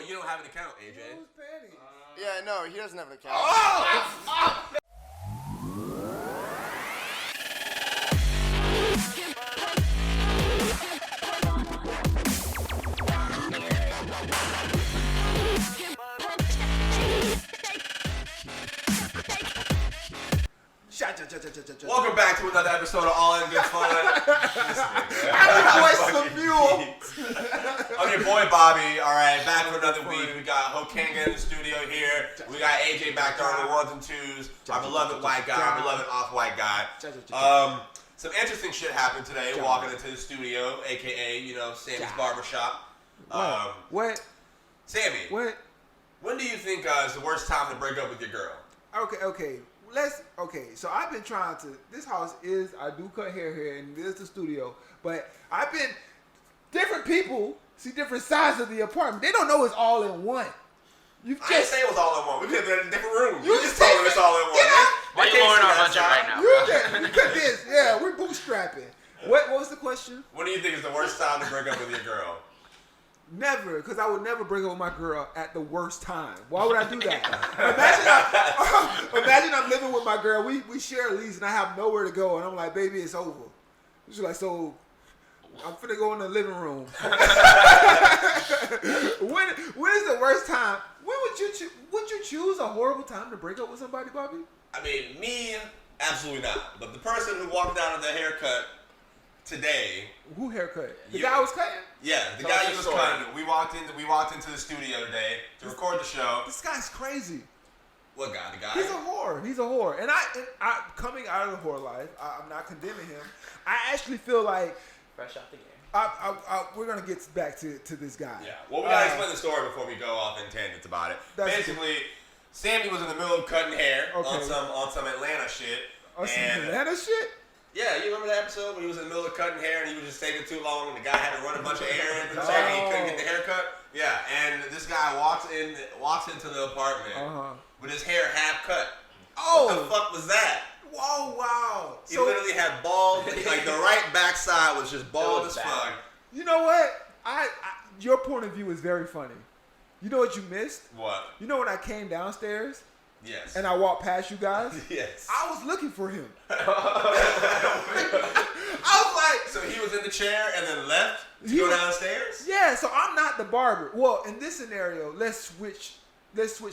you don't have an account, AJ. Who's Petty? Yeah, no, he doesn't have an account. Oh! Welcome back to another episode of All In Good Fun. I'm your boy Bobby. All right, back for another week. We got Hokanga in the studio here. We got AJ back there on the ones and twos. Our beloved white guy, our beloved off-white guy. Some interesting shit happened today. Walking into the studio, aka Sammy's barbershop. What? Sammy. What? When do you think is the worst time to break up with your girl? Okay. So I've been trying to. This house is. I do cut hair here, and this is the studio. But I've been. Different people see different sides of the apartment. They don't know it's all in one. I didn't say it was all in one. We could have been in a different room. You just told told them it's all in one. Why are you lowering our budget right now? You cut this. Yeah, we're bootstrapping. What was the question? What do you think is the worst time to break up with your girl? Never, because I would never break up with my girl at the worst time. Why would I do that? Imagine I'm living with my girl. We share a lease and I have nowhere to go, and I'm like, baby, it's over. She's like, so I'm finna go in the living room. When is the worst time? When would you choose a horrible time to break up with somebody, Bobby? I mean, me, absolutely not. But the person who walked out of the haircut today. Who haircut? The guy was cutting? Yeah, the guy who was cutting. We walked into the studio today to record the show. This guy's crazy. What guy? The guy? He's a whore. And I coming out of the whore life, I'm not condemning him. I actually feel like fresh out the game. we're gonna get back to this guy. Yeah. Well, we gotta explain the story before we go off in tangents about it. Basically, Sammy was in the middle of cutting hair on some Atlanta shit. Atlanta shit? Yeah, you remember that episode when he was in the middle of cutting hair and he was just taking too long and the guy had to run a bunch of errands and he couldn't get the haircut? Yeah, and this guy walks into the apartment with his hair half cut. Oh! What the fuck was that? Whoa, wow. He literally had bald, like the right backside was just bald as fuck. You know what? Your point of view is very funny. You know what you missed? What? You know when I came downstairs? Yes. And I walked past you guys? Yes. I was looking for him. I was like... So he was in the chair and then left to go downstairs? Yeah, so I'm not the barber. Well, in this scenario, let's switch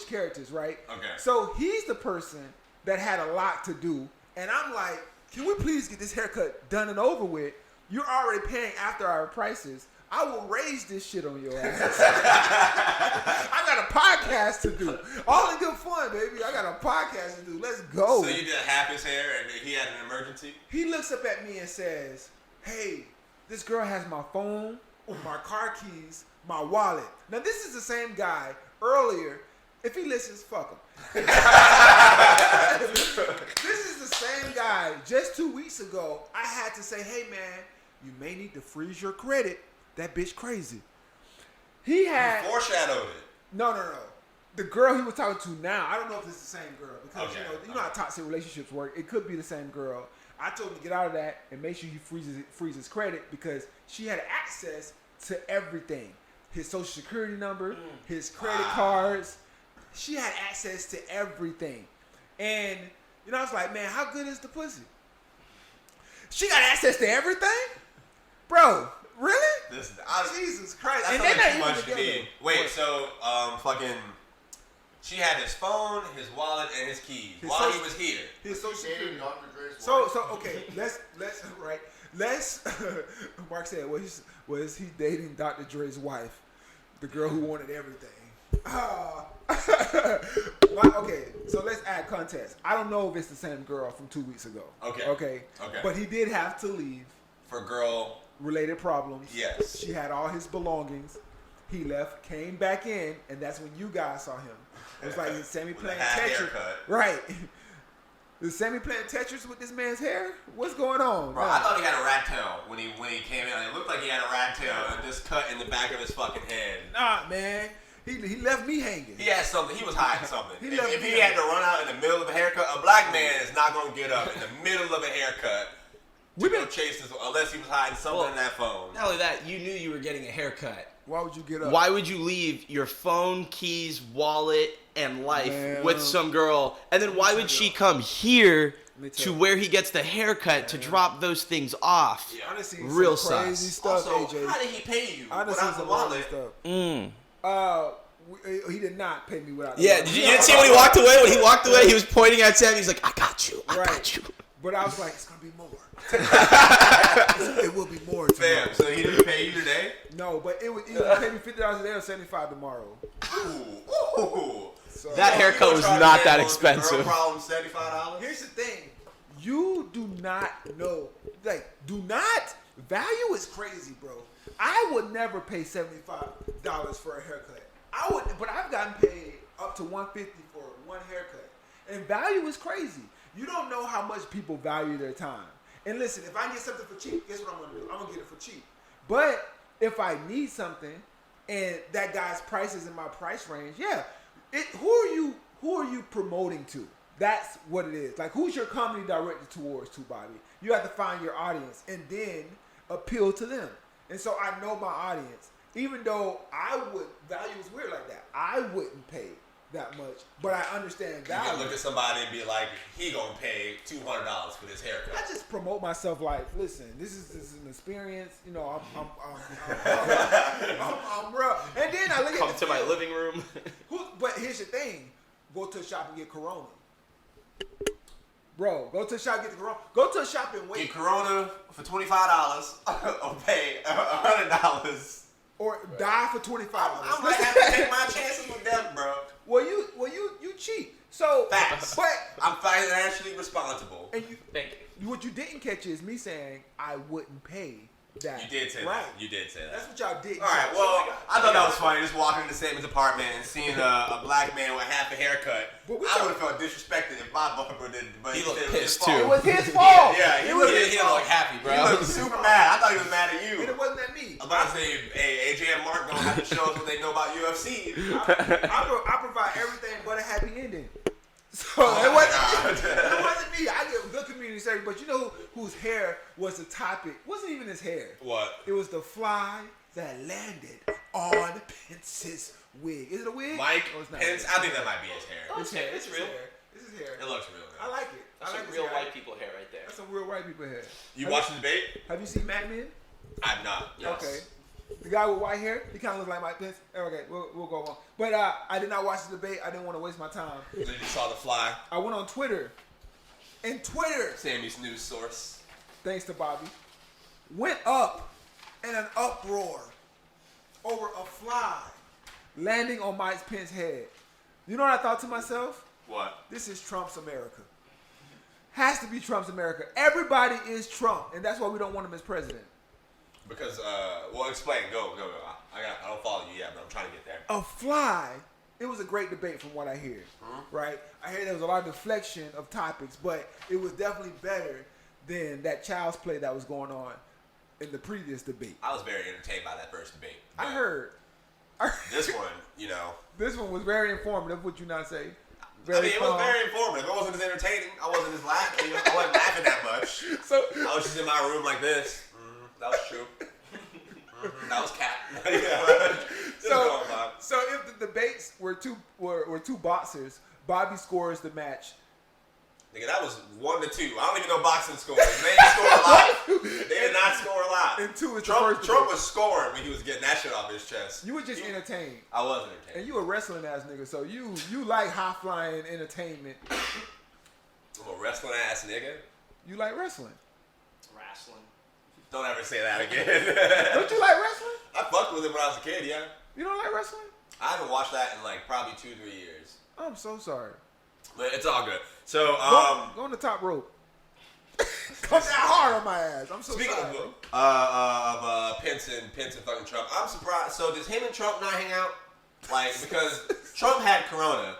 characters, right? Okay. So he's the person that had a lot to do, and I'm like, can we please get this haircut done and over with? You're already paying after our prices. I will raise this shit on your ass. I got a podcast to do. All in good fun, baby. I got a podcast to do. Let's go. So you did half his hair and he had an emergency? He looks up at me and says, hey, this girl has my phone, my car keys, my wallet. Now, this is the same guy earlier. If he listens, fuck him. This is the same guy. Just 2 weeks ago, I had to say, hey, man, you may need to freeze your credit. That bitch crazy. He foreshadowed it. No. The girl he was talking to now, I don't know if it's the same girl. Because you know how toxic relationships work. It could be the same girl. I told him to get out of that and make sure he freezes credit because she had access to everything. His social security number, his credit cards. She had access to everything. And, I was like, man, how good is the pussy? She got access to everything? Bro, really? Jesus Christ. That's not too much to me. Wait, so, she had his phone, his wallet, and his keys while he was here. His social security. Dr. Dre's So, okay, let's, Mark said, was he dating Dr. Dre's wife? The girl who wanted everything. Okay, so let's add context. I don't know if it's the same girl from 2 weeks ago. Okay. But he did have to leave for girl-related problems. Yes. She had all his belongings. He left, came back in, and that's when you guys saw him. It was like Sammy playing Tetris. Right. Is Sammy playing Tetris with this man's hair? What's going on? Bro, I thought he had a rat tail when he came in. It looked like he had a rat tail and just cut in the back of his fucking head. Nah, man. He left me hanging. He had something. He was hiding something. If he had to run out in the middle of a haircut, a black man is not going to get up in the middle of a haircut to go chase this unless he was hiding something in that phone. Not only that, you knew you were getting a haircut Why would you get up? Why would you leave your phone, keys, wallet, and life with some girl? And then why would she come here to where he gets the haircut to drop those things off? Yeah. I done seen Real some crazy sus. stuff, Also, AJ. how did he pay you? I done seen some crazy stuff. He did not pay me without. Yeah, you didn't see when he walked away? When he walked away, he was pointing at Sam. He's like, I got you. I got you. But I was like, it's going to be more. It will be more. Fam, so he didn't pay you today? No, but it would either pay me $50 a day or $75 tomorrow. Ooh. So, That haircut was not that expensive. Girl problem, $75? here's the thing. You do not know. Like, value is crazy, bro. I would never pay $75 for a haircut. But I've gotten paid up to $150 for one haircut. And value is crazy. You don't know how much people value their time. And listen, if I get something for cheap, guess what I'm gonna do? I'm gonna get it for cheap. But if I need something and that guy's price is in my price range, who are you promoting to? That's what it is. Like, who's your company directed towards, Bobby? You have to find your audience and then appeal to them. And so I know my audience. Even though value is weird like that, I wouldn't pay that much, but I understand value. You can look at somebody and be like, he gonna pay $200 for this haircut. I just promote myself like, listen, this is an experience. You know, I'm real. And then I look at Come to my living room. But here's the thing: go to a shop and get Corona. Bro, go to a shop and get the Corona. Go to a shop and wait. Get Corona for $25 or pay $100. Or die for $25. I'm gonna have to take my chances with them, bro. Well, you cheat. So Facts. But I'm financially responsible. and Thank you. what you didn't catch is me saying I wouldn't pay that. You did say that. You did say that. That's what y'all did. All right. Well, I thought that was funny. Just walking into Sammy's apartment and seeing a black man with half a haircut. But we I would have felt disrespected if my barber did. But He looked said it was pissed, his fault. It was his fault. Yeah, it was his He fault. looked happy, bro. He looked super mad. I thought he was mad at you. And it wasn't at me. I'm about to say, hey, AJ and Mark don't have to show us what they know about UFC. I provide everything but a happy ending. So it wasn't me. I give good community service, but you know whose hair was the topic? Wasn't even his hair. What? It was the fly that landed on Pence's wig. Is it a wig? Mike Oh, it's not Pence? a wig. I think that might be his hair. It's hair. It's It's real. his hair. This is hair. It looks real good. I like it. That's I like some his real hair. white people hair right there. That's some real white people hair. You watched the debate? Have you seen Mad Men? I'm not. Yes. Okay. The guy with white hair, he kind of looks like Mike Pence. Okay, we'll go on. But I did not watch the debate. I didn't want to waste my time. Then you saw the fly. I went on Twitter. And Twitter, Sammy's news source. thanks to Bobby, went up in an uproar over a fly landing on Mike Pence's head. You know what I thought to myself? What? This is Trump's America. Has to be Trump's America. Everybody is Trump, and that's why we don't want him as president. Because, well, explain. Go. I don't follow you yet, but I'm trying to get there. A fly. It was a great debate from what I hear, right? I hear there was a lot of deflection of topics, but it was definitely better than that child's play that was going on in the previous debate. I was very entertained by that first debate. I heard. This one, you know. This one was very informative, would you not say? It was very informative. It wasn't as entertaining. I wasn't as laughing. I wasn't laughing that much. So I was just in my room like this. That was true. That was cat. So if the debates were two boxers, Bobby scores the match. Nigga, that was 1-2. I don't even know boxing scores. They didn't score a lot. They did not score a lot. And 2 is Trump, the first. Trump was scoring when he was getting that shit off his chest. You were just entertained. I was entertained. And you a wrestling ass nigga, so you like high flying entertainment. I'm a wrestling ass nigga. You like wrestling. Wrestling. Don't ever say that again. Don't you like wrestling? I fucked with it when I was a kid, yeah. You don't like wrestling? I haven't watched that in like probably 2-3 years. I'm so sorry. But it's all good. So, Go on the top rope. Come down hard on my ass. I'm so speaking sorry. of Pence and fucking Trump, I'm surprised. So does him and Trump not hang out? Like, because Trump had Corona.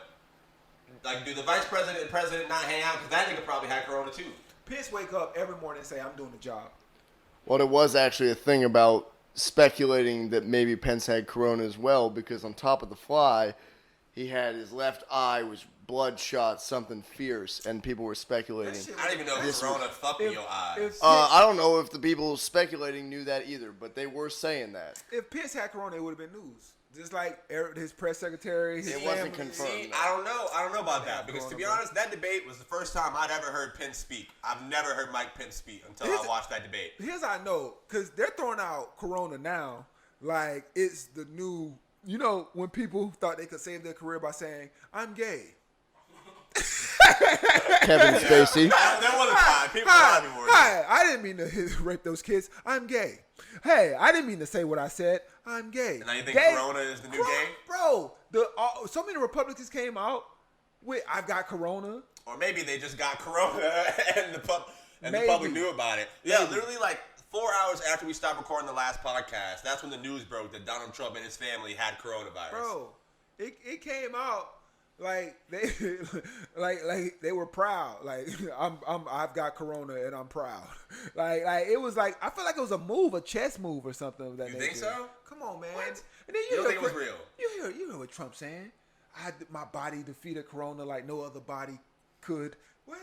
Like, do the vice president and president not hang out? Because that nigga probably had Corona too. Pence wake up every morning and say, I'm doing the job. Well, there was actually a thing about speculating that maybe Pence had corona as well, because on top of the fly, he had his left eye was bloodshot, something fierce, and people were speculating. I don't even know if Corona fucked in your eyes. I don't know if the people speculating knew that either, but they were saying that. If Pence had Corona, it would have been news. Just like his press secretary, his family. Wasn't confirmed. See, I don't know about that because to be honest, that debate was the first time I'd ever heard Pence speak. I've never heard Mike Pence speak until I watched that debate. Here's how I know, because they're throwing out Corona now like it's the new. You know, when people thought they could save their career by saying, "I'm gay." Kevin Spacey. There was a time. People thought me more. Hi, I didn't mean to rape those kids. I'm gay. Hey, I didn't mean to say what I said. I'm gay. And now you think gay. Corona is the new gay? Bro, so many Republicans came out with, I've got Corona. Or maybe they just got Corona and the public knew about it. Yeah, literally like 4 hours after we stopped recording the last podcast, that's when the news broke that Donald Trump and his family had coronavirus. Bro, it came out like they like they were proud. Like I've got Corona and I'm proud. Like it was like I feel like it was a chess move or something of that nature. You think so? Come on, man. What? And then You don't think it was real? You hear what Trump's saying? My body defeated Corona like no other body could. What?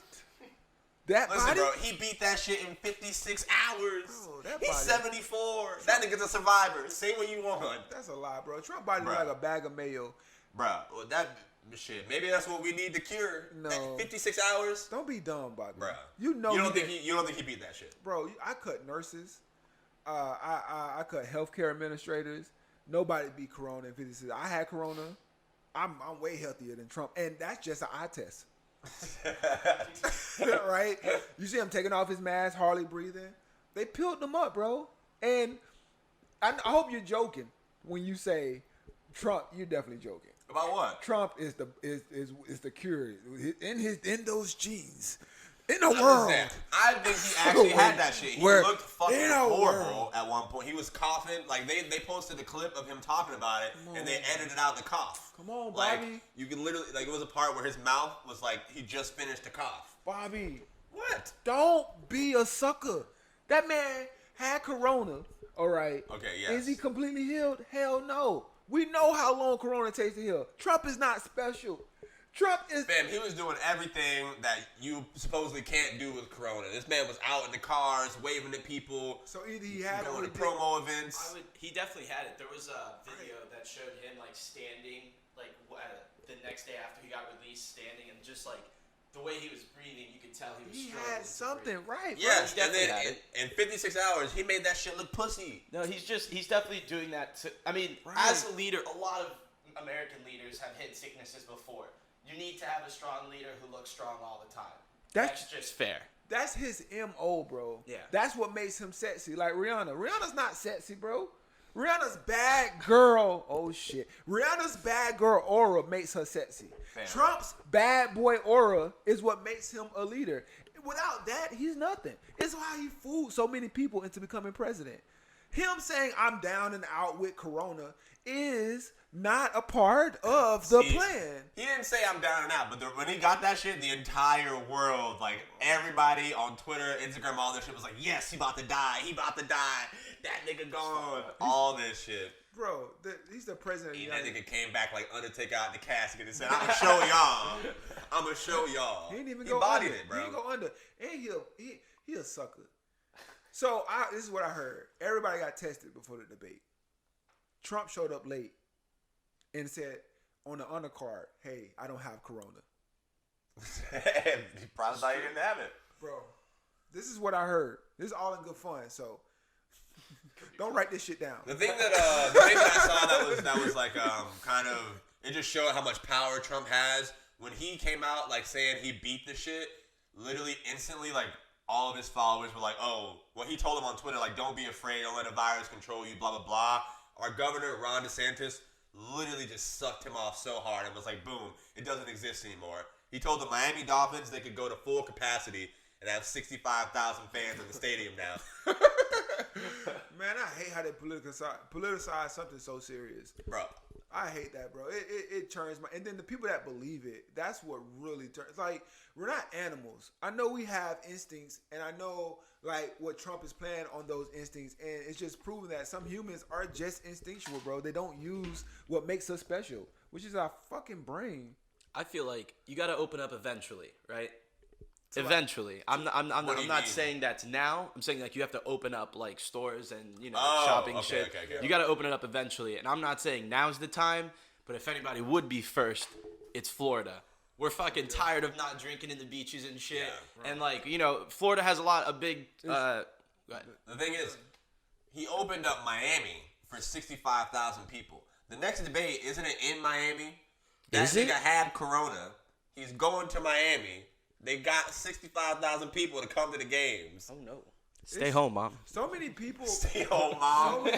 That Listen, body? bro, he beat that shit in 56 hours. Bro, that He's body- 74. That nigga's a survivor. Say what you want. That's a lie, bro. Trump body look Bruh. like a bag of mayo. Bro, well, that shit. Maybe that's what we need to cure. No. At 56 hours. Don't be dumb, Bobby. Bro, You know you don't he think didn't- you don't think he beat that shit? Bro, I cut nurses. I cut healthcare administrators. Nobody beat Corona in 56. I had Corona. I'm way healthier than Trump, and that's just an eye test. Right? You see him taking off his mask, hardly breathing. They peeled him up, bro. And I hope you're joking when you say Trump. You're definitely joking. About what? Trump is the cure in those genes. In the world. I think he actually had that shit. He Where- looked fucking in a horrible world. at one point. He was coughing. Like they posted a clip of him talking about it, and they edited out the cough. Come on, Like Bobby. you can literally like it was a part where his mouth was like he just finished the cough. Bobby, What? don't be a sucker. That man had Corona. All right. Okay, yes. Is he completely healed? Hell no. We know how long Corona takes to heal. Trump is not special. Trump is. Fam, he was doing everything that you supposedly can't do with Corona. This man was out in the cars, waving at people, So either he had going or to he didn't. promo events. He definitely had it. There was a video that showed him like standing, like the next day after he got released, standing, and just like the way he was breathing, you could tell he was He struggling. had something right. bro. Yes, He and definitely then had in 56 hours, he made that shit look pussy. No, he's definitely doing that. I mean, Right. as a leader, a lot of American leaders have hit sicknesses before. You need to have a strong leader who looks strong all the time. That's just fair. That's his MO, bro. Yeah. That's what makes him sexy. Like Rihanna. Rihanna's not sexy, bro. Rihanna's bad girl. Oh shit. Rihanna's bad girl aura makes her sexy. Fam. Trump's bad boy aura is what makes him a leader. Without that, he's nothing. It's why he fooled so many people into becoming president. Him saying I'm down and out with Corona is not a part of the plan. He didn't say I'm down and out, but when he got that shit, the entire world, like everybody on Twitter, Instagram, all this shit was like, yes, he about to die. He about to die. That nigga gone. All this shit. Bro, he's the president of the That United nigga came back like Undertaker out the casket and said, I'm gonna show y'all. I'm gonna show y'all. He didn't even He go bodied under. it, bro. He didn't go under. And he a sucker. So this is what I heard. Everybody got tested before the debate. Trump showed up late and said on the undercard, hey, I don't have Corona. He probably thought he didn't have it. Bro, this is what I heard. This is all in good fun, so don't write this shit down. The thing that I saw that was like kind of it just showed how much power Trump has. When he came out like saying he beat the shit, literally instantly like all of his followers were like, oh, well he told them on Twitter like don't be afraid, don't let a virus control you, blah blah blah. Our governor Ron DeSantis literally just sucked him off so hard and was like, boom, it doesn't exist anymore. He told the Miami Dolphins they could go to full capacity and have 65,000 fans in the stadium now. Man, I hate how they politicize something so serious. Bro, I hate that, bro. It turns my, and then the people that believe it, that's what really turns. Like, we're not animals. I know we have instincts, and I know like what Trump is playing on those instincts, and it's just proving that some humans are just instinctual, bro. They don't use what makes us special, which is our fucking brain. I feel like you got to open up eventually, right? Eventually. I'm not saying that's now. I'm saying like you have to open up like stores and shopping shit. Okay. You got to open it up eventually. And I'm not saying now's the time, but if anybody would be first, it's Florida. We're fucking tired of not drinking in the beaches and shit. Yeah, and like, Florida has a lot of big go ahead. The thing is, he opened up Miami for 65,000 people. The next debate, isn't it in Miami? That nigga had corona. He's going to Miami. They got 65,000 people to come to the games. Oh, no. Stay home, Mom. So many people. Stay home, Mom.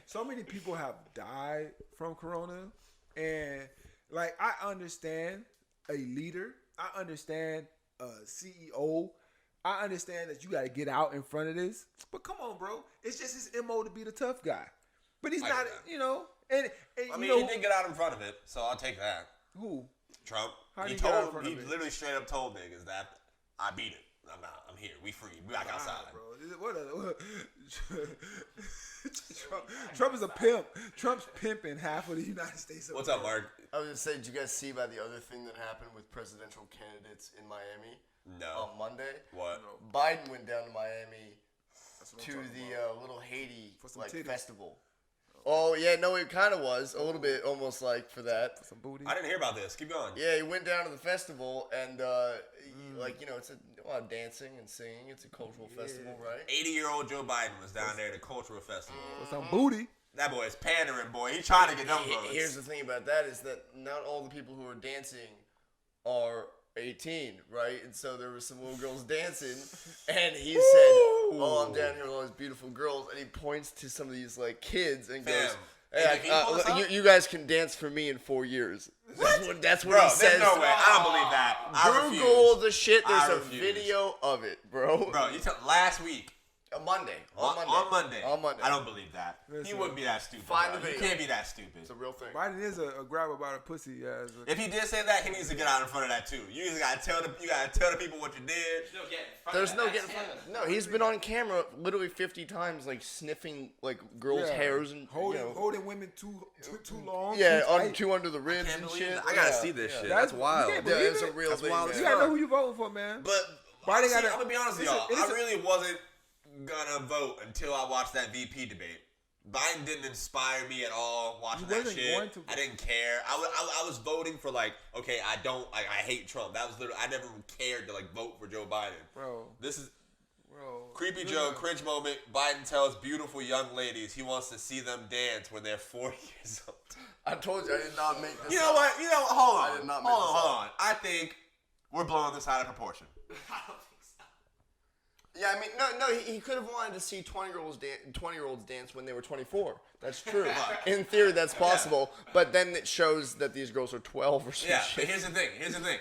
So many people have died from corona. And, like, I understand a leader. I understand a CEO. I understand that you got to get out in front of this. But come on, bro. It's just his MO to be the tough guy. But he's not, And he did get out in front of it, so I'll take that. Who? Trump. He literally straight up told niggas that I beat it. I'm out. I'm here. We free. We back outside. Bro. Trump is a pimp. Trump's pimping half of the United States. What's up, Mark? I was gonna say, did you guys see about the other thing that happened with presidential candidates in Miami? No. On Monday? What? Biden went down to Miami to the little Haiti festival. Oh, yeah, no, it kind of was. A little bit, almost like for that. Some booty. I didn't hear about this. Keep going. Yeah, he went down to the festival, and, it's a lot of dancing and singing. It's a cultural festival, right? 80-year-old Joe Biden was down there at a cultural festival. With some booty. That boy is pandering, boy. He's trying to get them votes. Here's the thing about that is that not all the people who are dancing are 18, right? And so there were some little girls dancing, and he said, "Oh, I'm down here with all these beautiful girls," and he points to some of these like kids and goes, "Hey, you guys can dance for me in 4 years." What? That's what bro, he says. There's no way. I don't believe that. Google the shit. There's a video of it, bro. Bro, you took last week. Monday. On Monday. On Monday. I don't believe that. He wouldn't be that stupid. Find the video. You can't be that stupid. It's a real thing. Biden is a grab about a pussy. If he did say that, he needs to get out in front of that too. You just gotta tell the people what you did. There's no getting in front of that. No, he's been on camera literally 50 times, like sniffing like girls' hairs and holding women too long. Yeah, too under the ribs and shit. I gotta see this shit. That's wild. It's a real thing. You gotta know who you voting for, man. But Biden I'm gonna be honest with y'all. I really wasn't gonna vote until I watched that VP debate. Biden didn't inspire me at all watching that shit. I didn't care. I was voting for I hate Trump. That was literally, I never cared to vote for Joe Biden. Bro. This is Creepy Joe, cringe moment. Biden tells beautiful young ladies he wants to see them dance when they're 4 years old. I told you I did not make this You know what? Hold on. I did not make this up. I think we're blowing this out of proportion. Yeah, I mean, no, he could have wanted to see 20-year-olds dance when they were 24. That's true. In theory, that's possible. Yeah. But then it shows that these girls are 12 or something. Yeah, but here's the thing.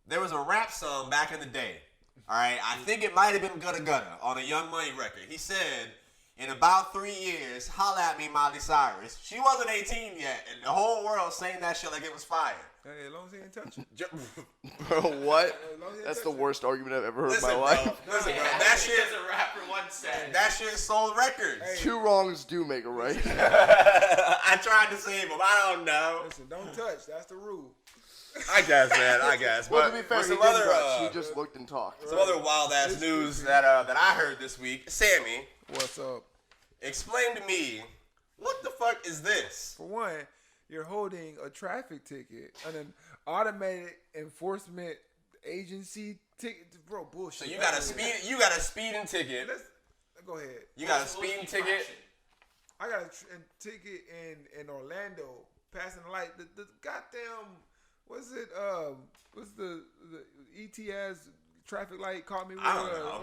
There was a rap song back in the day. All right, I think it might have been Gutta Gutta on a Young Money record. He said, in about 3 years, holla at me, Miley Cyrus. She wasn't 18 yet, and the whole world saying that shit like it was fire. Hey, as long as he ain't touch it. Bro, what? That's the worst argument I've ever heard in my life. Listen, bro. That shit is a rapper once said. That shit sold records. Hey. 2 wrongs do make a right. I tried to save him. I don't know. Listen, don't touch. That's the rule. I guess, man. I guess. Well, to be fair, he just looked and talked. Some other wild ass news that I heard this week. Sammy, what's up? Explain to me, what the fuck is this? For one, you're holding a traffic ticket, an automated enforcement agency ticket, bro. Bullshit. So you got a speeding ticket. Go ahead. You got a speeding ticket. I got a ticket in Orlando, passing the light. The goddamn. What's the ETS traffic light caught me with? I don't know.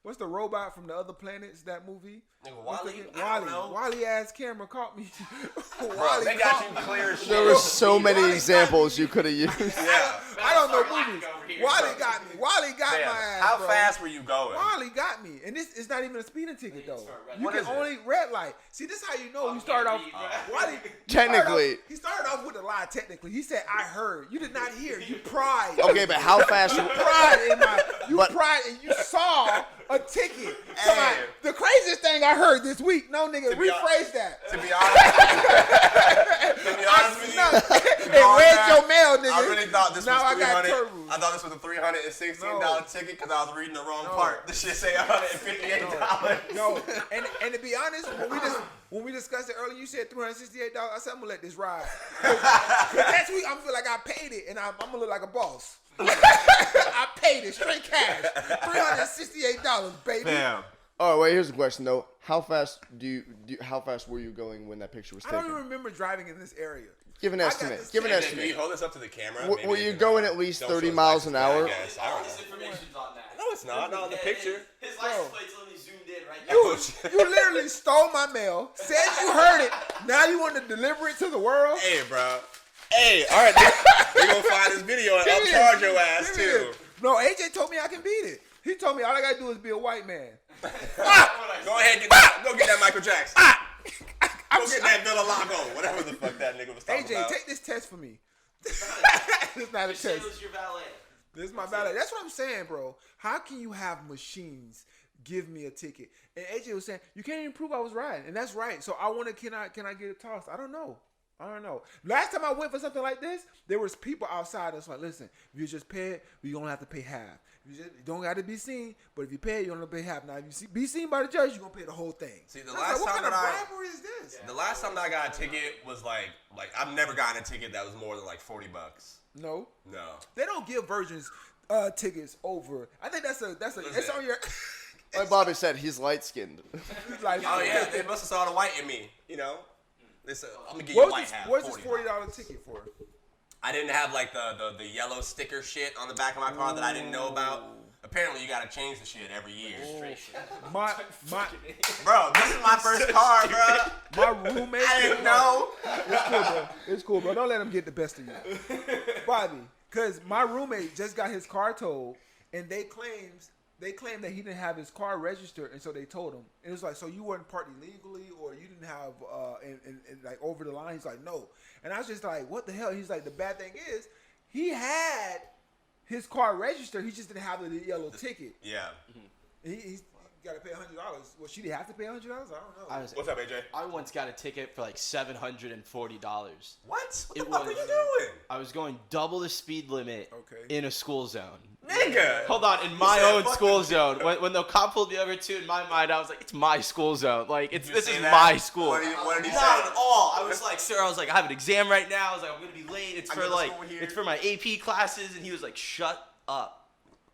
What's the robot from the other planets? That movie? Wally. Wally ass camera caught me. Bro, they got you clear shit. There were so many examples you could have used. Yeah. I don't know movies. Wally got me. Wally got Damn, my ass. how bro. fast were you going? Wally got me, and this is not even a speeding ticket though. You What can is it? only red light. See, this is how you know you started off. Wally, Technically. he started off with a lie. Technically, he said, "I heard." You did not hear. You pried. Okay, but how fast? You pried in my. You But- pried and you saw a ticket. Somebody, the craziest thing I heard this week. No nigga, be rephrase that. To be honest, with you, Hey, where's your mail, nigga? I really thought this Now I was got $300. turbos. I thought this was a $316 No. ticket because I was reading the wrong part. This shit say $158. No, and to be honest, when we discussed it earlier, you said $368. I said I'm gonna let this ride. Cause next week I'm feel like I paid it, and I'm gonna look like a boss. I paid it straight cash, $368, baby. Damn. All right, wait. Here's the question though. How fast How fast were you going when that picture was I don't taken? even remember driving in this area. Give an I got estimate. this Give an ticket. Can you estimate. hold this up to the camera? Were Maybe you can, going at least don't 30 show his miles an license, hour? I guess. I All don't his know. information's on that. No, it's not. No, the picture. His license plate's literally zoomed in right now. You literally stole my mail, said you heard it. Now you want to deliver it to the world? Hey, bro. Hey, all right. We're going to find this video and Give me upcharge this. your ass, Give me too. this. No, AJ told me I can beat it. He told me all I gotta do is be a white man. Go ahead, go get that Michael Jackson. Go get that Villa Lago, whatever the fuck that nigga was talking AJ, about. take this test for me. This is not a Say test. it was your valet. This is my valet. That's what I'm saying, bro. How can you have machines give me a ticket? And AJ was saying you can't even prove I was riding, and that's right. So I want to. Can I get it tossed? I don't know. Last time I went for something like this, there was people outside that's like, listen, if you just pay it, you don't have to pay half. You don't got to be seen, but if you pay it, you don't have to pay half. Now, if you be seen by the judge, you're going to pay the whole thing. See, the I was last like, time what kind that of bribery is this? The last time that I got a ticket was like I've never gotten a ticket that was more than like $40. No. No. They don't give virgins tickets over. I think that's it's on your. Like Bobby said, he's light skinned. like, Oh yeah, they must have saw the white in me. You know, they said I'm gonna give you white half. What's this $40. $40 ticket for? I didn't have like the yellow sticker shit on the back of my car that I didn't know about. Apparently, you gotta change the shit every year. My Bro, this is my first car, bro. my roommate. I didn't know. It's cool, bro. Don't let him get the best of you, Bobby. Cause my roommate just got his car towed, and they claim that he didn't have his car registered, and so they told him. And it was like, so you weren't parked illegally, or you didn't have and like over the line. He's like, no. And I was just like, what the hell? He's like, the bad thing is, he had his car registered. He just didn't have the yellow ticket. Yeah. He's got to pay $100. Well, she didn't have to pay $100. I don't know. What's up, AJ? I once got a ticket for like $740. What? What the It fuck were was- you doing? I was going double the speed limit in a school zone. Nigga. Hold on, in my said own fuck school the- zone. When the cop pulled me over too, in my mind, I was like, it's my school zone. Like, You this say is that? my school. What did he Not say? at all. I was like, sir, I was like, I have an exam right now. I was like, I'm gonna be late. It's I for go to like, school here. it's for my AP classes. And he was like, shut up.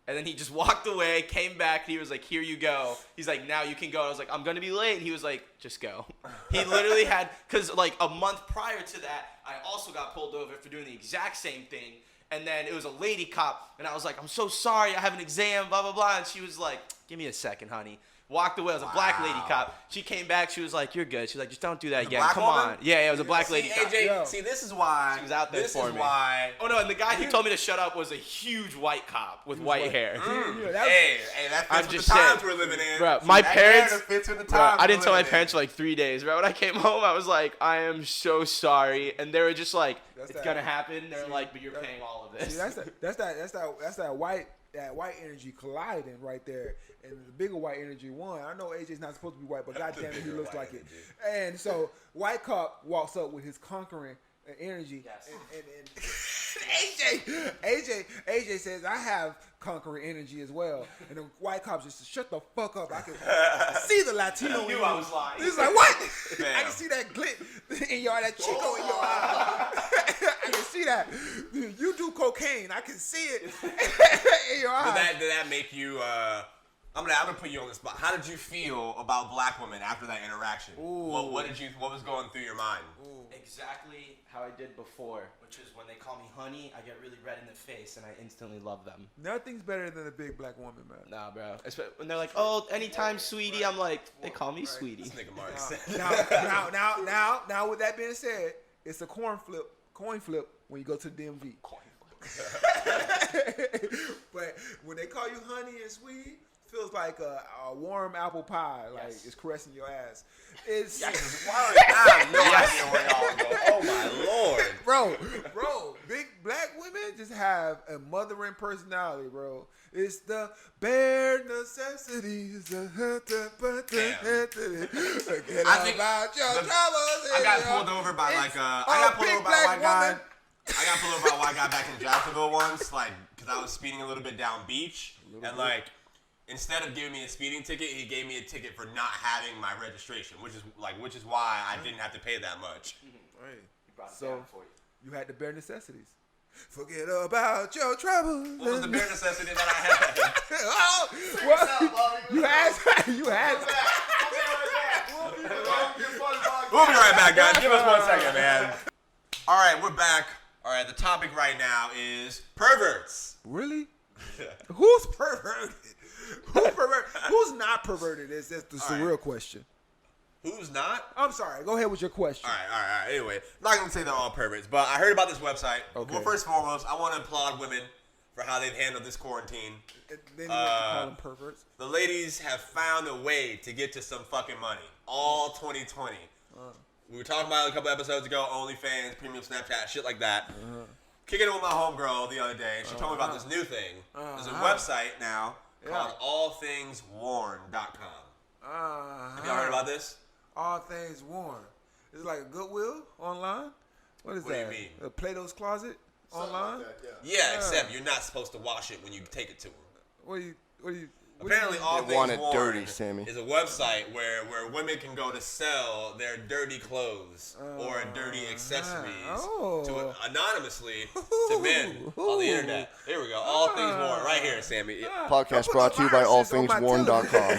And then he just walked away, came back, and he was like, here you go. He's like, now you can go. I was like, I'm gonna be late. And he was like, just go. He literally had, cause like a month prior to that, I also got pulled over for doing the exact same thing. And then it was a lady cop, and I was like, I'm so sorry, I have an exam, blah, blah, blah. And she was like, give me a second, honey. Walked away. It was a black lady cop. She came back. She was like, you're good. She's like, just don't do that again. black Come woman? on. Yeah, it was a black lady See, cop. AJ, Yo. see, this is why. She was out there this for is me. why. Oh, no, and the guy who told me to shut up was a huge white cop with white hair. Yeah, that was- Hey, that I'm fits with just the times saying. we're living in. Bro, my That parents- narrative fits with the Bro, times I didn't we're tell my living in. parents for like 3 days, bro. When I came home, I was like, I am so sorry. And they were just like, That's it's that- going to happen. They're like, but you're paying all of this. See, that's that white energy colliding right there, and the bigger white energy won. I know AJ's not supposed to be white, but goddamn it, he bigger looks white like it. energy. And so white cop walks up with his conquering energy, Yes. and AJ says, I have conquering energy as well. And the white cop just says, shut the fuck up. I can see the Latino in knew you. I was lying. He's like, what? I Damn. can see that glint in your, that Chico in your eye. I can see that. You do cocaine. I can see it in your eye. Did that make you? I'm gonna put you on the spot. How did you feel about black women after that interaction? What was going through your mind? Exactly how I did before, which is when they call me honey, I get really red in the face and I instantly love them. Nothing's better than a big black woman, man. Nah, bro. When they're like, oh, anytime, sweetie, I'm like, they call me sweetie. This nigga Mark said. Now, with that being said, it's a coin flip when you go to the DMV. But when they call you honey and sweetie, feels like a warm apple pie, like it's caressing your ass. It's I have no idea where y'all go. Oh my lord, bro, big black women just have a mothering personality, bro. It's the bare necessities. Forget about your troubles. I got pulled over by a white guy. I got pulled over by a white guy back in Jacksonville once, like, because I was speeding a little bit down beach, and like, instead of giving me a speeding ticket, he gave me a ticket for not having my registration, which is why I didn't have to pay that much. So you had the bare necessities. Forget about your troubles. What was the bare necessity that I had? You had. We'll be right back, guys. Give us 1 second, man. All right, we're back. All right, the topic right now is perverts. Really? Who's perverted? Who's perverted? Who's not perverted? That's the real question. Who's not? I'm sorry. Go ahead with your question. All right. Anyway, I'm not going to say they're all perverts, but I heard about this website. Okay. Well, first and foremost, I want to applaud women for how they've handled this quarantine. Then you have to call them perverts. The ladies have found a way to get to some fucking money. All 2020. We were talking about it a couple episodes ago, OnlyFans, premium Snapchat, shit like that. Kicking it with my homegirl the other day. She told me about this new thing. There's a website now called allthingsworn.com. Have y'all heard about this? All things worn. Is it like a Goodwill online? What is that? What do you mean? A Plato's Closet online? Like that, Yeah, except you're not supposed to wash it when you take it to them. What do you Apparently, All They Things want it Worn dirty, Sammy. is a website where women can go to sell their dirty clothes or dirty accessories anonymously to men on the internet. Here we go. All Things Worn. Right here, Sammy. Podcast brought to you by allthingsworn.com.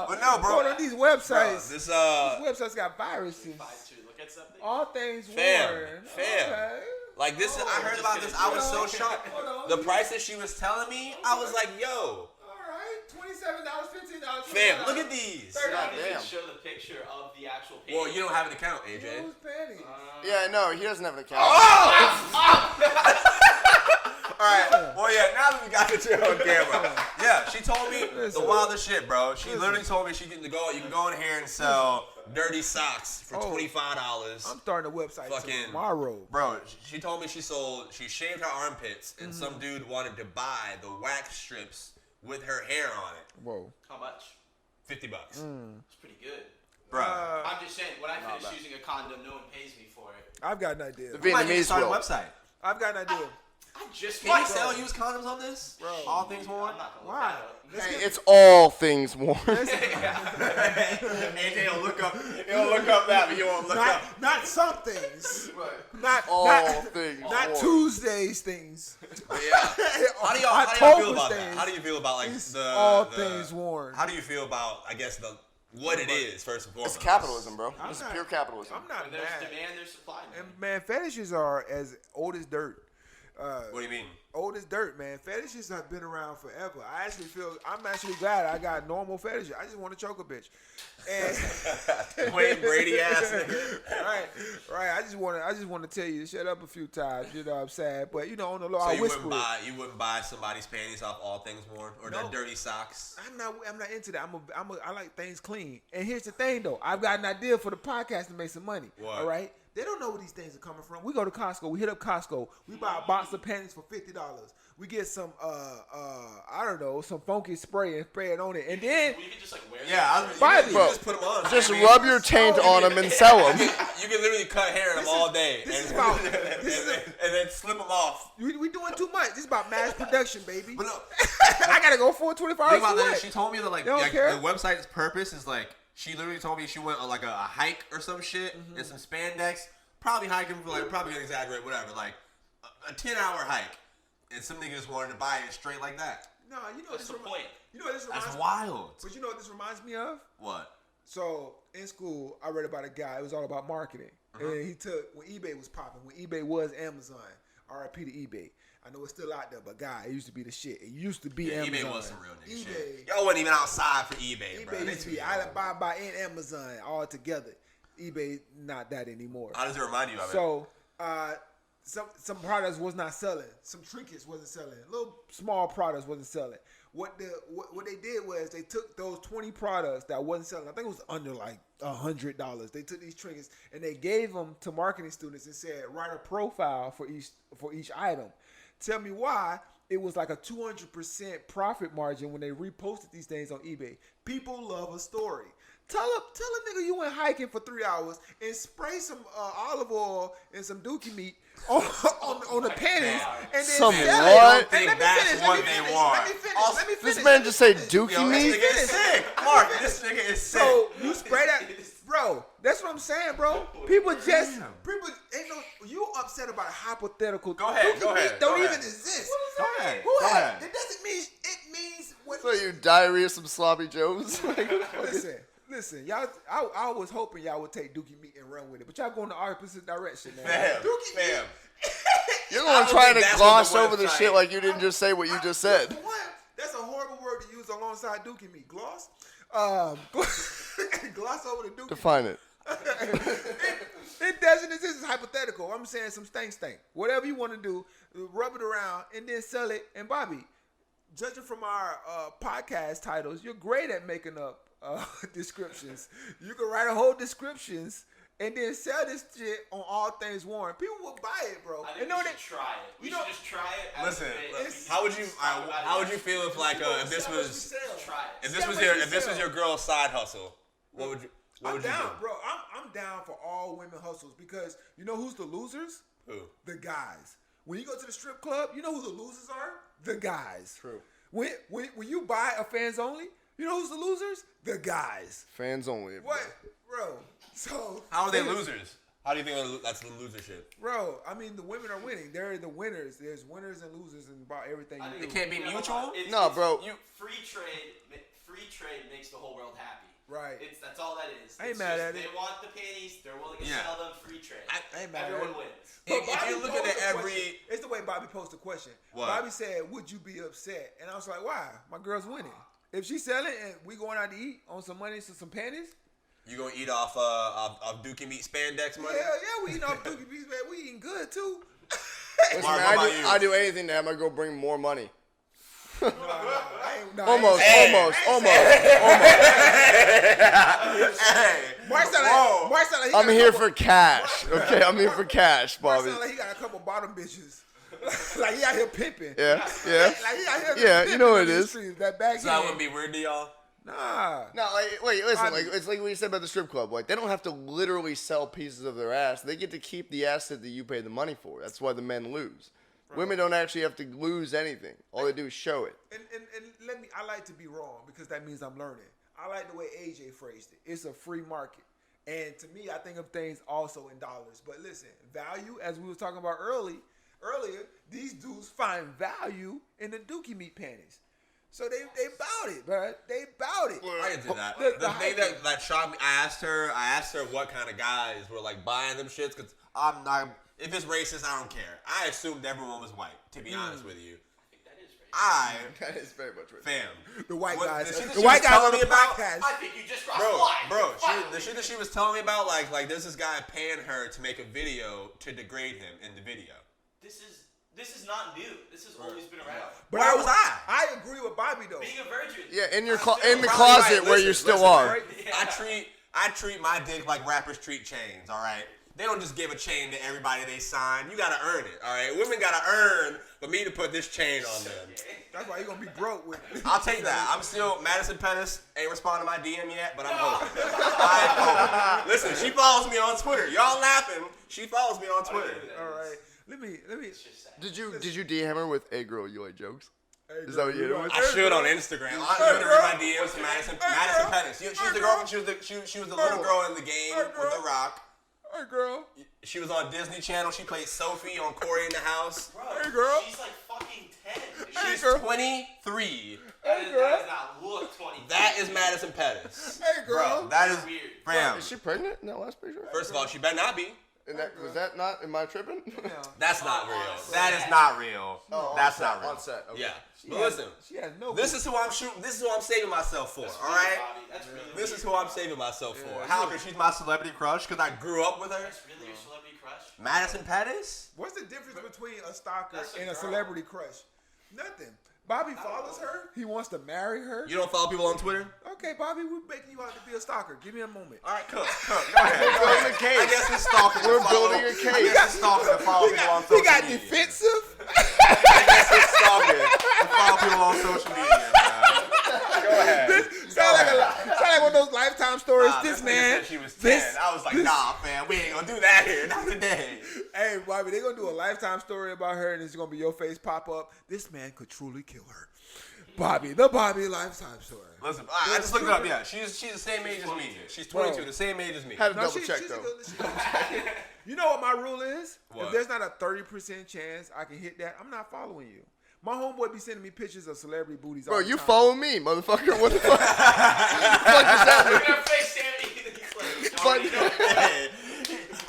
But no, bro. Going on these websites. This These websites got viruses. To look at something. All things Fam. worn. Fam. Okay. Like this, I heard about this. I was so shocked. The price that she was telling me, I was like, yo. All right. $27, $15. Fam, look at these. God damn. damn. Show the picture of the actual page. Well, you don't have an account, AJ. Who's panties? Yeah, no, he doesn't have an account. All right. Well, yeah. Now that we got it on camera, yeah, she told me the wildest shit, bro. She literally told me you can go in here and sell dirty socks for $25. I'm starting a website tomorrow. Bro, she told me she shaved her armpits, and some dude wanted to buy the wax strips with her hair on it. Whoa. How much? $50. It's pretty good. Bro. I'm just saying, when I finish using a condom, no one pays me for it. I've got an idea. The We might need to Vietnamese start a will. website. I've got an idea. I just Can you sell used condoms on this? Bro. All Things Worn? I'm not gonna Why? look Hey, it's all things worn. AJ will look up. He'll look up that, but he won't look up. Not some things. Not Things not worn. Tuesdays things. Yeah. How do y'all feel about that? How do you feel about like It's the all things worn. How do you feel about what it is first and foremost? It's capitalism, bro. I'm It's not- pure capitalism. I'm not When there's mad. demand, there's supply. And man, fetishes are as old as dirt. What do you mean? Old as dirt, man. Fetishes have been around forever. I'm actually glad I got normal fetishes. I just want to choke a bitch. And Wayne Brady ass nigga. right. I just want to tell you to shut up a few times. You know what I'm saying? But you know, on the low, So I you whisper. wouldn't buy somebody's panties off All Things Worn or their dirty socks? I'm not into that. I like things clean. And here's the thing, though. I've got an idea for the podcast to make some money. What? All right. They don't know where these things are coming from. We go to Costco. We hit up Costco. We buy a box of panties for $50. We get some I don't know, some funky spray and spray it on it, and then You can just like wear Yeah, them. you Bro, just put them on. Just I mean, rub your taint on them and sell them. You can literally cut hair in them all day this is and, about- and then slip them off. we doing too much. This is about mass production, baby. But look, I gotta go for 24 hours. think about for that. what? She told me that You don't like care? the website's purpose is like she literally told me she went on like a hike or some shit and some spandex. Probably hiking for like probably gonna exaggerate whatever like a 10-hour hike, and some niggas wanted to buy it straight like that. No, you know What's the point? You know what this reminds That's me. wild. But you know what this reminds me of? What? So in school, I read about a guy. It was all about marketing, and he took when eBay was popping, when eBay was Amazon. RIP to eBay. I know it's still out there, but God, it used to be the shit. It used to be Amazon. eBay was some real nigga eBay, shit. Y'all wasn't even outside for eBay, bro. eBay They used to too be young. Alibaba and Amazon all together. eBay not that anymore. How does it remind you of it? So some products was not selling. Some trinkets wasn't selling. Little small products wasn't selling. What they did was they took those 20 products that wasn't selling. I think it was under like $100. They took these trinkets and they gave them to marketing students and said, write a profile for each item. Tell me why. It was like a 200% profit margin when they reposted these things on eBay. People love a story. Tell a nigga you went hiking for 3 hours and spray some olive oil and some dookie meat on the panties and then Some sell what? it. And let me finish. Let me finish. This man just say dookie meat? This nigga is sick. Mark, this nigga is sick. So you spray that, bro. That's what I'm saying, bro. People ain't no. You upset about a hypothetical. Go ahead. Dookie Go meat ahead. don't Go even ahead. exist. Go ahead. Who Go had? ahead. It doesn't mean. It means what. So you diarrhea some sloppy joes? Listen, y'all. I was hoping y'all would take Dookie meat and run with it, but y'all going the opposite direction, man. Fam. Dookie meat. You're the I one don't trying think to that's gloss what the over the website- shit like you didn't just say what you just said. For one, that's a horrible word to use alongside Dookie meat. Gloss. Gloss over the Dookie. Define it. It doesn't exist. It's hypothetical. I'm saying some stink. Whatever you want to do, rub it around and then sell it. And Bobby, judging from our podcast titles, you're great at making up descriptions. You can write a whole descriptions and then sell this shit on All Things Warren. People will buy it, bro. I think we should try it. We should just try it. Listen, As how would you feel if like if this was your girl's side hustle? What would you I'm down, do? bro. I'm down for all women hustles because you know who's the losers? Who? The guys. When you go to the strip club, you know who the losers are? The guys. True. When you buy a fans only, you know who's the losers? The guys. Fans only. What, bro? So How are they losers? How do you think that's the losership? Bro, I mean the women are winning. They're the winners. There's winners and losers in about everything. You do. It can't be mutual? Bro. Free trade makes the whole world happy. Right. That's all that is. I ain't mad at it. They want the panties. They're willing to Yeah. sell them. Free trade. I ain't mad at Everyone it. wins. But If Bobby you're looking posed at a every question. It's the way Bobby posed the question. What? Bobby said, "Would you be upset?" And I was like, "Why? My girl's winning. If she's selling and we going out to eat on some money to some panties, you gonna eat off of Dookie meat spandex money? hell yeah, we eating off Dookie beats, man. We eating good too." Listen, Mark, man, what about you? I do anything to have my girl bring more money. Almost. Hey, Marcella, I'm here for cash. Okay, I'm here for cash, Bobby. Marcella, he got a couple bottom bitches. Like he out here pimping. Yeah. Like he out here Yeah, pimping you know what on it these is. streets. That back so that wouldn't be weird to y'all? Nah. No, wait, listen. Bobby. It's like what you said about the strip club. Like, they don't have to literally sell pieces of their ass. They get to keep the asset that you pay the money for. That's why the men lose. Women don't actually have to lose anything. All they do is show it. And I like to be wrong because that means I'm learning. I like the way AJ phrased it. It's a free market. And to me, I think of things also in dollars. But listen, value, as we were talking about earlier, these dudes find value in the Dookie meat panties. So they bout it, bro. They bout it. I can do that. The The thing hype- that shocked me, I asked her what kind of guys were like buying them shits, because I'm not. If it's racist, I don't care. I assumed everyone was white. To be honest with you, That is very much right. fam. The white guys. The shit that The she white was guys on telling the me about, podcast. I think you just crossed the bro, line. the shit that she was telling me about, like there's this guy paying her to make a video to degrade him in the video. This is not new. This has always been around. But Where was I? I agree with Bobby though. Being a virgin. Yeah, in the Probably closet right. where Listen, you still listen, are. right? I treat my dick like rappers treat chains. All right. They don't just give a chain to everybody they sign. You gotta earn it. All right. Women gotta earn for me to put this chain on them. That's why you're gonna be broke with it. I'll take that. I'm still Madison Pettis. Ain't responding to my DM yet, but I'm hoping. I'm hoping. Listen, she follows me on Twitter. Y'all laughing? She follows me on Twitter. All right. Let me. Did you DM her with, "Hey girl, you like jokes"? Is that what you hit her with? I should on Instagram. I'm gonna read my DMs to Madison Pettis. She's the girl. She was the little girl in the game with The Rock. Hey girl. She was on Disney Channel. She played Sophie on Corey in the House. Bro, Hey, girl. She's like fucking 10. She's girl. 23. That does not look 20. That is Madison Pettis. Hey girl. Bro, that is Weird. fam. Is she pregnant in that last picture? First of all, she better not be. Was that not? Am I tripping? That's not real. That is not real. That's not real. On set. Okay. Yeah. But listen, She has no. this is who I'm shooting. This is who I'm saving myself for. All right. That's really This is who I'm saving myself for. How? Because she's my celebrity crush. Because I grew up with her. That's really your celebrity crush? Madison Pettis. What's the difference between a stalker That's a and a girl. celebrity crush? Nothing. Bobby follows her. He wants to marry her. You don't follow people on Twitter? Okay, Bobby, we're making you out to be a stalker. Give me a moment. All right, come. Go ahead. building a case. I guess it's stalking. We're building a case. I guess it's stalking to follow people on social He got media. defensive. I guess it's stalking to follow people on social media. Man. Go ahead. Sound like one of those Lifetime stories. Nah, this nigga man. said she was 10. I was like, nah, fam, we ain't gonna do that here. Not today. Hey, Bobby, they're gonna do a Lifetime story about her, and it's gonna be your face pop up. This man could truly kill her. Bobby, the Bobby Lifetime story. Listen, I just looked it up. Yeah, she's the same age as me. She's 22, Bro. the same age as me. Had to No, double check she's though. You know what my rule is? What? If there's not a 30% chance I can hit that, I'm not following you. My homeboy be sending me pictures of celebrity booties all Bro, the you time. follow me, motherfucker. What the fuck? Fuck is that? Look at her face, Sammy.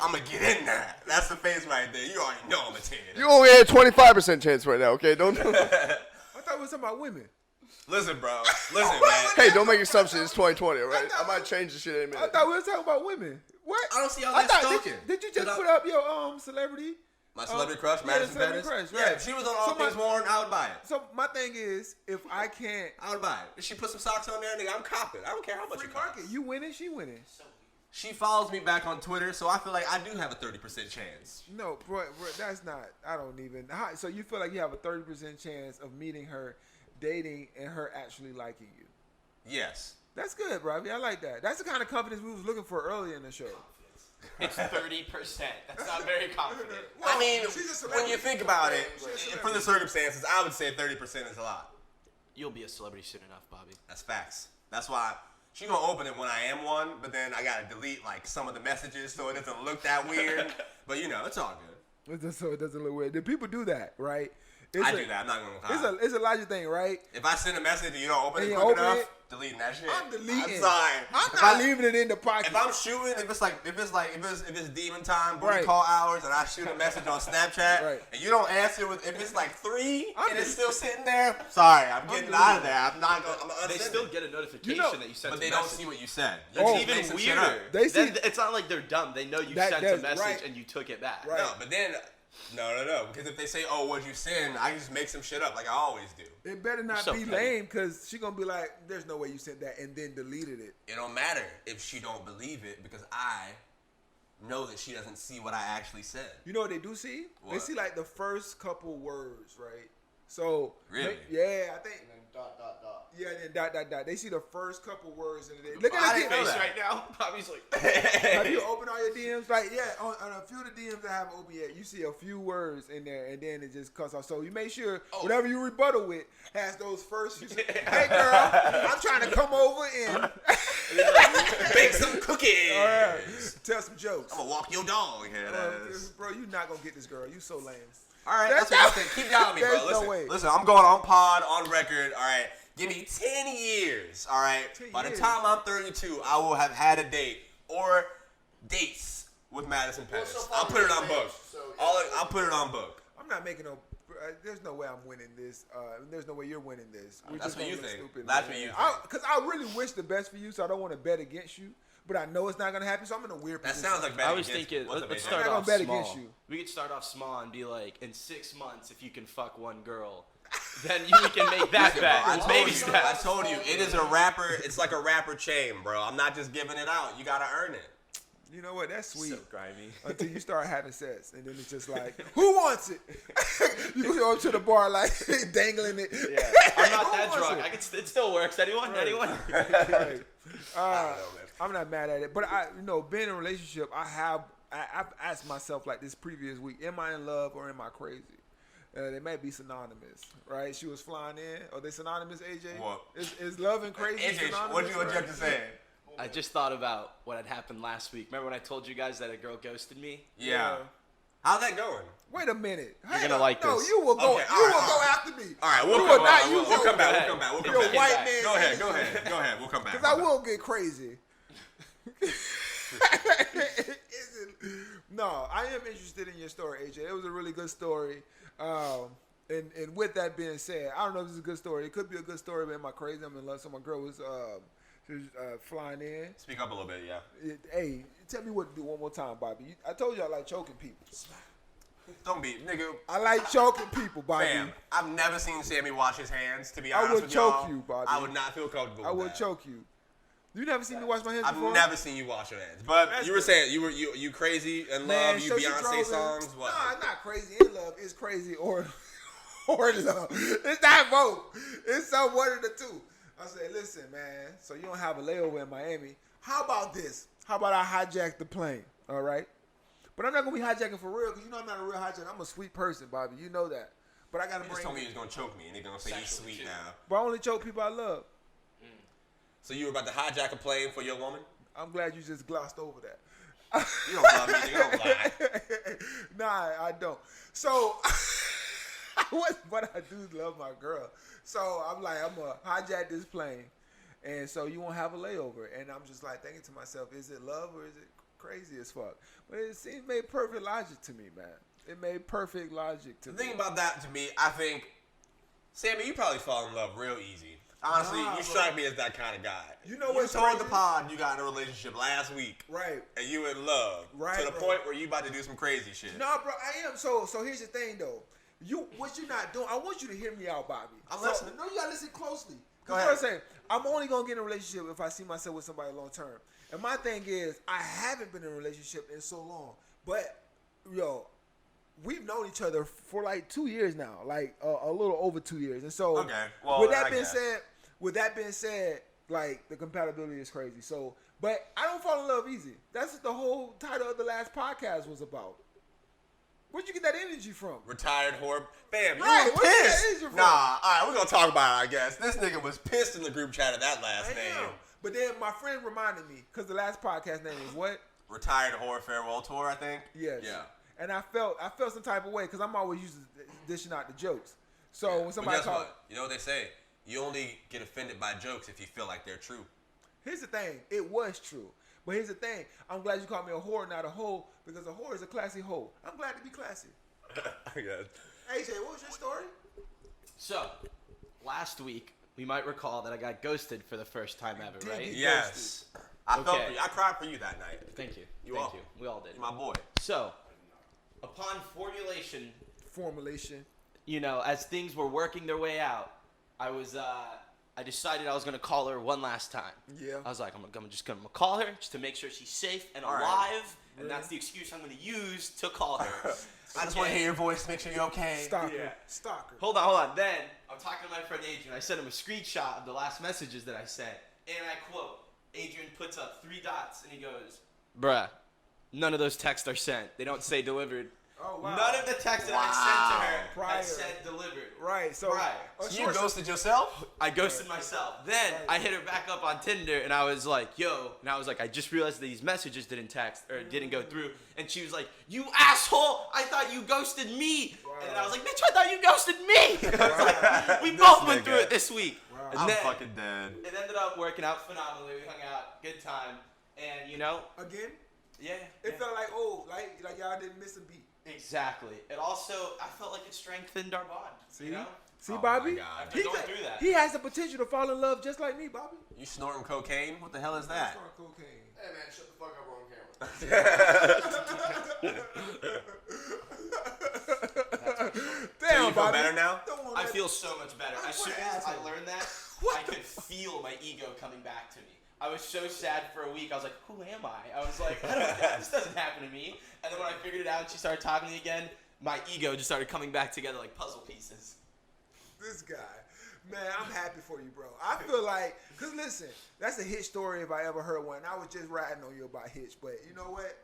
I'm gonna get in there. That's the face right there. You already know I'm a 10. You only had 25% chance right now, okay? Don't. I thought we were talking about women. Listen, bro. Listen, man. Hey, don't make assumptions. It's 2020, all right? I might change the shit in a I minute. thought we were talking about women. What? I don't see how I that's thought, stalking. did you just put up your celebrity? My celebrity crush, yeah, Madison celebrity Pettis. crush, Yeah, right. if she was on All So Things my- Worn, I would buy it. So my thing is, if I can't I would buy it. If she put some socks on there, nigga, I'm copping. I don't care how much free it market, costs. you winning, she winning. She follows me back on Twitter, so I feel like I do have a 30% chance. No, bro, that's not. I don't even. So you feel like you have a 30% chance of meeting her, dating, and her actually liking you. Yes. That's good, bro. I like that. That's the kind of confidence we was looking for earlier in the show. It's 30%. That's not very confident. I mean, she's a when celebrity. you think about it, She's a celebrity. for the circumstances, I would say 30% is a lot. You'll be a celebrity soon enough, Bobby. That's facts. That's why she gonna open it when I am one, but then I gotta delete like some of the messages so it doesn't look that weird. But you know, it's all good. So it doesn't look weird. The people do that, right? I do that. I'm not gonna lie. It's a logic thing, right? If I send a message and you don't open And it you quick open enough, it, deleting that shit. I'm deleting. I'm sorry. I'm If not I- leaving it in the pocket. If I'm shooting, if it's demon time, booty Right. call hours, and I shoot a message on Snapchat, Right. and you don't answer if it's like 3 I'm and it's just- still sitting there, sorry, I'm getting deleting out of there. I'm not gonna. I'm They unsend still it. get a notification You know- that you sent But a they don't message. see what you said. That's You even make some shit up. weirder. They see- Then it's not like they're dumb. They know you That- sent a that's message right. and you took it back. Right. No, but then, no. Because if they say, "Oh, what'd you send?" I just make some shit up like I always do. It better not So be petty. lame, because she gonna be like, "There's no way you sent that," and then deleted it. It don't matter if she don't believe it because I know that she doesn't see what I actually said. You know what they do see? They What? see like the first couple words, right? So Really? yeah, I think. Dot, dot, dot. Yeah, and then dot. They see the first couple words in it. Look I at didn't the know Face that. right now, Bobby's like. Have you opened all your DMs? Like, yeah, on a few of the DMs that I haven't opened yet, you see a few words in there, and then it just cuts off. So you make sure whatever you rebuttal with has those first few. Hey, girl, I'm trying to come over and Bake some cookies. all right, tell some jokes. I'm gonna walk your dog. Yeah, Bro, you're not gonna get this girl. You so lame. All right, That's that's what I'm not- saying. Keep down me, bro. There's no Listen, way. listen. I'm going on pod, on record. All right, give me 10 years. All right. 10 By the years. time I'm 32, I will have had a date or dates with Madison Pettis. so far I'll put it we're on book. engaged, so, yeah. I'll put it on book. I'm not making no. There's no way I'm winning this. There's no way you're winning this. We're That's just what gonna you look think. stupid, That's man. what you think. Because I really wish the best for you, so I don't want to bet against you. But I know it's not gonna happen, so I'm in a weird That position. sounds like I betting was against thinking, me. What's let's up, start I'm not off gonna bet small. against you. We could start off small and be like, in 6 months, if you can fuck one girl, then we can make that I bet. told Baby you, steps. I told you, it is a rapper. It's like a rapper chain, bro. I'm not just giving it out. You gotta earn it. You know what? That's sweet. So grimy. Until you start having sex, and then it's just like, who wants it? You go to the bar like dangling it. Yeah. I'm not Who that wants drunk. it? It still works. Anyone? Anyone? Right. man. I'm not mad at it, but being in a relationship, I've asked myself like this previous week: Am I in love or am I crazy? They might be synonymous, right? She was flying in. Are they synonymous, AJ? What? Is love and crazy AJ, synonymous? what you have to say? I just thought about what had happened last week. Remember when I told you guys that a girl ghosted me? Yeah. How's that going? Wait a minute. You're gonna like no, this. you will go. Okay, you all right, will all go right. after me. All right, You we'll will come not back. use We'll come your- back. We'll come back. We'll come You're a back. white back. man. Go ahead. Go ahead. Go ahead. We'll come back. Because I will get crazy. No, I am interested in your story, AJ. It was a really good story. And with that being said, I don't know if it's a good story. It could be a good story, but am I crazy? I'm in love. So my girl was she was flying in. Speak up a little bit, yeah. Hey, tell me what to do one more time, Bobby. I told you I like choking people. Don't be, nigga. I like choking people, Bobby. Fam, I've never seen Sammy wash his hands, to be I honest would with choke y'all. you, Bobby. I would not feel comfortable I with would that. choke you. You never seen me wash my hands I've before? never seen you wash your hands. But That's you were good. saying you crazy in Man, love, you so she Beyonce drove in- songs, what? Nah, it's not crazy in love. It's crazy or love. It's not both. It's some one of the two. I said, listen, man, so you don't have a layover in Miami. How about this? How about I hijack the plane, all right? But I'm not going to be hijacking for real because you know I'm not a real hijacker. I'm a sweet person, Bobby. You know that. But I got to You bring just told me you was going to choke me, and they're going to say he's Sexually, sweet too. now. But I only choke people I love. So you were about to hijack a plane for your woman? I'm glad you just glossed over that. You don't love me, nigga. Don't lie. Nah, I don't. So, but I do love my girl. So I'm like, I'm going to hijack this plane. And so you won't have a layover. And I'm just like thinking to myself, is it love or is it crazy as fuck? But it made perfect logic to me, man. It made perfect logic to The me. thing about that to me, I think, Sammy, you probably fall in love real easy. Honestly, Nah, you bro. strike me as that kind of guy. You know you what's told the crazy? pod you got in a relationship last week, Right. and you in love, Right, to the bro. point where you about to do some crazy shit. No, bro, I am. So here's the thing, though. What you're not doing, I want you to hear me out, Bobby. I'm listening. No, you gotta listen closely. Go Because ahead. what I'm saying, I'm only gonna get in a relationship if I see myself with somebody long term. And my thing is, I haven't been in a relationship in so long. But, we've known each other for like 2 years now, like a little over 2 years. And so, Okay, well, with that I being guess. said, like the compatibility is crazy. So, but I don't fall in love easy. That's what the whole title of the last podcast was about. Where'd you get that energy from? Retired whore. Bam, you Right, were where'd you get that pissed. energy from? Nah, all right, we're going to talk about it, I guess. This nigga was pissed in the group chat of that last I name. am. But then my friend reminded me, because the last podcast name was what? Retired whore farewell tour, I think. Yes. Yeah. And I felt some type of way because I'm always used to dishing out the jokes. So when But somebody guess talks, what? You know what they say? You only get offended by jokes if you feel like they're true. here's the thing, it was true. But here's the thing, I'm glad you called me a whore, not a hoe, because a whore is a classy hoe. I'm glad to be classy. I guess. AJ, what was your story? So, last week, we might recall that I got ghosted for the first time ever, did right? get- Yes. I felt Okay. for you. I cried for you that night. Thank you. You Thank all- you. We all did. You're my boy. So, upon formulation, Formulation. as things were working their way out, I decided I was gonna call her one last time. Yeah. I was like, I'm just gonna call her just to make sure she's safe and All right. alive, and Really? that's the excuse I'm gonna use to call her. I just want to hear your voice, make sure you're okay. Stalker. Yeah. Stalker. Hold on. Then I'm talking to my friend Adrian. I sent him a screenshot of the last messages that I sent, and I quote: Adrian puts up 3 dots, and he goes, "Bruh, none of those texts are sent. They don't say delivered." Oh, wow. None of the texts that I sent to her Prior. had said delivered. Right, so. Right. Oh, So sure, you ghosted yourself? I ghosted myself. Then Right. I hit her back up on Tinder, and I was like, "Yo," and I was like, "I just realized that these messages didn't didn't go through." And she was like, "You asshole! I thought you ghosted me." Wow. And I was like, "Bitch, I thought you ghosted me." I was like, we both went through it this week. Wow. And I'm then fucking dead. it ended up working out phenomenally. We hung out, good time, and Again, yeah, it felt like like y'all didn't miss a beat. exactly. It also, I felt like it strengthened our bond. See? Oh See, my Bobby? God. After going through that. He has the potential to fall in love just like me, Bobby. You snorting cocaine? What the hell is that? Snort cocaine. Hey man, shut the fuck up, we're on camera. Damn, So you feel Bobby. better now? Don't want I that- feel so much better. As soon What as I asshole? learned that, What I could feel my ego coming back to me. I was so sad for a week. I was like, who am I? I was like, I don't know. This doesn't happen to me. And then when I figured it out and she started talking to me again, my ego just started coming back together like puzzle pieces. This guy. Man, I'm happy for you, bro. I feel like, because listen, that's a Hitch story if I ever heard one. I was just riding on you about Hitch, but you know what?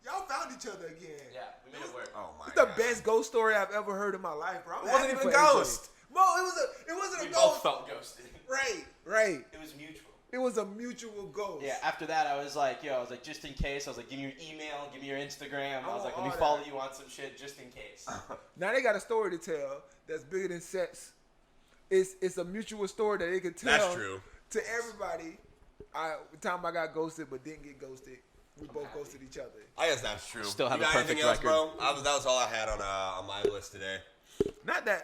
Y'all found each other again. Yeah, we made it work. Oh my It's the God. best ghost story I've ever heard in my life, bro. I'm It wasn't happy even for a AJ. ghost. Bro, it wasn't We a both ghost. felt ghosted. Right. It was mutual. It was a mutual ghost. Yeah, after that, I was like, just in case. I was like, give me your email, give me your Instagram. I was like, let me all follow that. you on some shit just in case. Now they got a story to tell that's bigger than sex. It's a mutual story that they can tell That's true. to everybody. The time I got ghosted but didn't get ghosted. we both ghosted each other. I guess that's true. Still have you a got perfect anything else, record. bro? That was all I had on my list today. Not that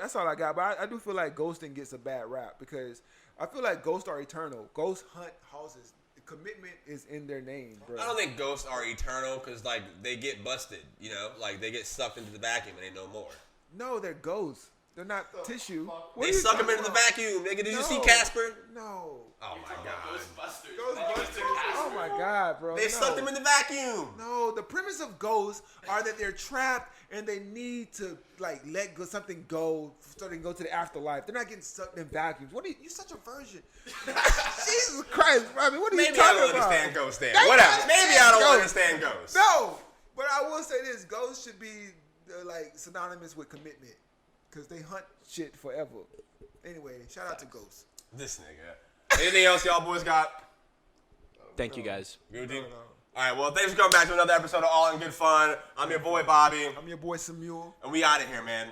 that's all I got, but I do feel like ghosting gets a bad rap because I feel like ghosts are eternal. Ghosts hunt houses. The commitment is in their name, bro. I don't think ghosts are eternal because like they get busted, you know, like they get sucked into the vacuum and they no more. No, they're ghosts. They're not tissue. What They are you suck them talking into the about? vacuum, nigga. Did you No. see Casper? No. Oh my god. Ghostbusters. Oh my god, bro. They no. sucked them in the vacuum. No, the premise of ghosts are that they're trapped and they need to like let go something go so they can go to the afterlife. They're not getting sucked in vacuums. What are you such a virgin? Jesus Christ, bro. I mean, what are Maybe you I talking don't about? understand ghosts then. That's Whatever. not Maybe I don't ghosts. understand ghosts. No, but I will say this: ghosts should be like synonymous with commitment because they hunt shit forever. Anyway, shout out to ghosts. This nigga. Anything else y'all boys got? Thank you guys. Good deal? All right, well, thanks for coming back to another episode of All in Good Fun. I'm your boy, Bobby, I'm your boy Samuel. and we out of here, man.